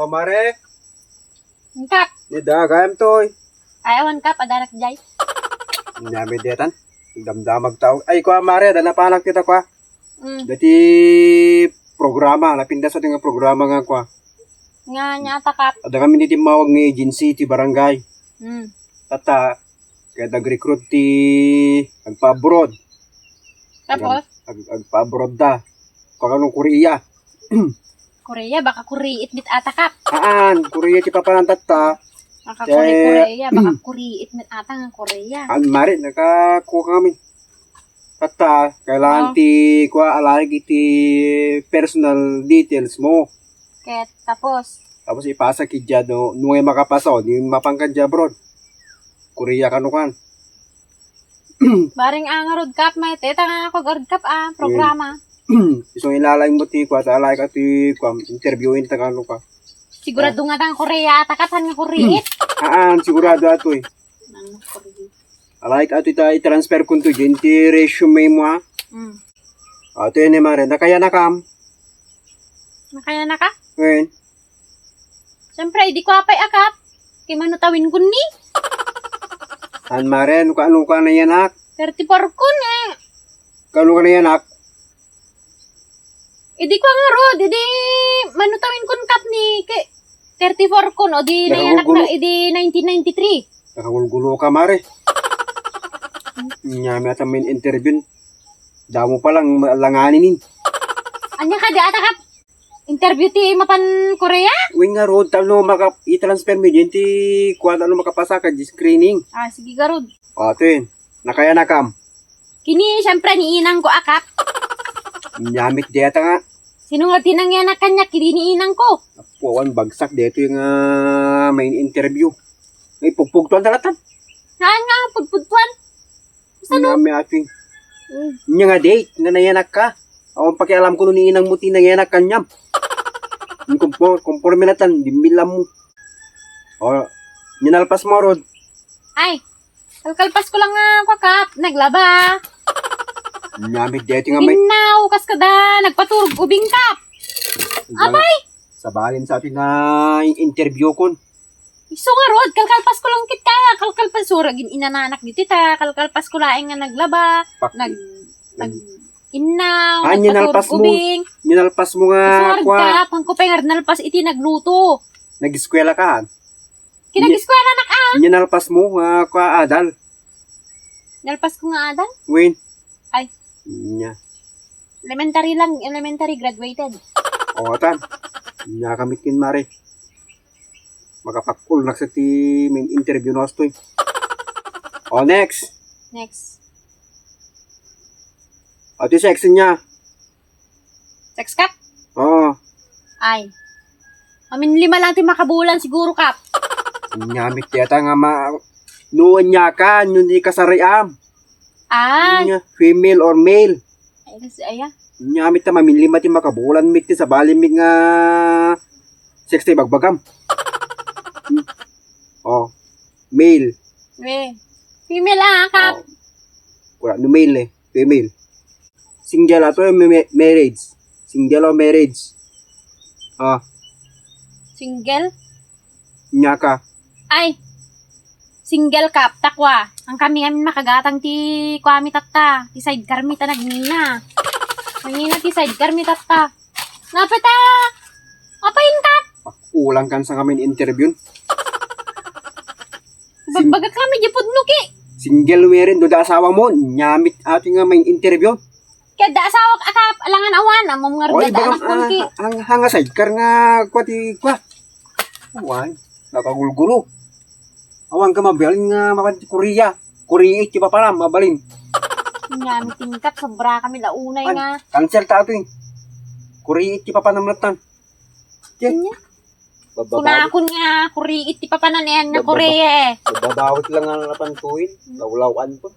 O mare, Kap, ni dagayam toy. ayawan kap, adanak jay. Nami detan. Damdamag tao. Ay ko mare, dana panak kita ko. Dati programa, napinda sa tinga programa nga ko. Nga nyata kap. Ada kami ni timawag ni agency ti barangay. Mm. Tata kaya nag-recruit ti agpa-abroad. Tapos, Agpa-abroad da. Kakanong Korea. Korea, baka kuriit bit ata kap. Korea ti papanan tata. Baka Korea, baka kuriit bit ata nga Korea. Mari, nakakuha kami. Tata, kailangan ti alay iti personal details mo. Ket, tapos, Tapos ipasa ki dya no, nung makapaso, di mapangkad dya abroad. Korea kanukan. baring angarod kap, may teta nga ako garod kap programa. Isong ilalay mo ti kwa, alay ka ti kwa, interviewin ta kanu ka. Sigurado nga tang Korea, ata kap, nga kuriit. Sigurado ato eh. Ano, Korea? Alay ka ato i-transfer kun to dyan, ti resume mo ha. Ato yun eh mare, nakaya na kam. Nakaya na ka? Ngayon, Siyempre, di ko apay akap. Kay manutawin ko ni. mare, ano ka na yan hak? 34 ko na. Kano ka na yan hak? Di ko nga rod, di manutawin ko kap ni kay 34 ko no, di nayanak na, di 1993. Nakagulgulo ka mare. Nyami ata main interview. Damo pa lang langanin. Anya ka di ata kap? Interview ti mapan Korea? Wing nga road, talo i-transfer mo dyan ti kuwan ano makapasa ka di screening. Sige garod. Ito yun, nakaya na kam. Kini, siyempre, niinang ko akap. Nyamit deta nga. Sino nga tinangyanak kanya, kini niinang ko. Puwan bagsak dito yung main interview. May pugpugtuan talatan. Saan nga, pudpudpuan? Nyami ating. Nya nga date, nga nayanak ka. Ako pakialam ko nun inang mo tinangyanak kanyam. Yung conforme na tan, dimbilam mo. O, ninalpas mo rod. Ay, kalkalpas ko lang nga ako kap, naglaba. Nyamit dito nga may. Minaw, kas kada, nagpaturog ubing kap. Abay! Sabalin sa atin na yung interview ko. Iso nga rod, kalkalpas ko lang kit kaya, kalkalpas suragin inananak di tita, kalkalpas ko laing nga naglaba, inaw, nalpas mo. nagpaturog ubing. Ninalpas mo nga Iso kwa. kap, ang kupay nga nalpas iti nagluto. Nag-eskwela ka. Kinag-eskwela na ka. Ninalpas mo nga kwa adal. Nalpas ko nga adan. Win. Ay. Nya. Elementary lang, elementary graduated. O tan. Nya kamit kin mare. Makapakul na sa ti main interview no astoy. O next. Next. O ti section niya. Sex cup? O. Ay. Amin 5 lang ti makabulan siguro kap. Nyamit yata nga nuwan niya ka, yun di kasariam. Ay. Nya, female or male. Ay kasi aya. Nyamit ta mamin 5 ti makabulan mit ti sa balimig nga 60 bagbagam. O. Male. Female kap. Wala no male eh. Female. Single ato yung marriage. Single o marriage. Single? Nya ka. Ay. Single kap, takwa. Ang kami makagatang ti kwami tatta. Ti sidecar mi ta nagnina. Nangina ti sidecar mi tatta. Napeta. Apayin kap. Ulang kan sa kami interview. Bagbagat kami di pudnuki. Single meron do da asawa mo. Nyamit ating nga may interview. Kaya da asawak akap. Alangan awan. Among nga Oy, rugada anak kunki. ang hanga sidecar nga kwa. Awan, nakagulgulo. Awan ka mabalin nga mapanti Korea. Korea iti pa pala, mabalin. Nyami tingkat. Sobra kami launay nga. Cancel ta ato eh. Korea iti pa panamlatan. Kanya? Babawit. Kunakon nga. Kuriit ti papanan yan nga Korea eh. Babawit lang ang napantuin. Lawlawan po.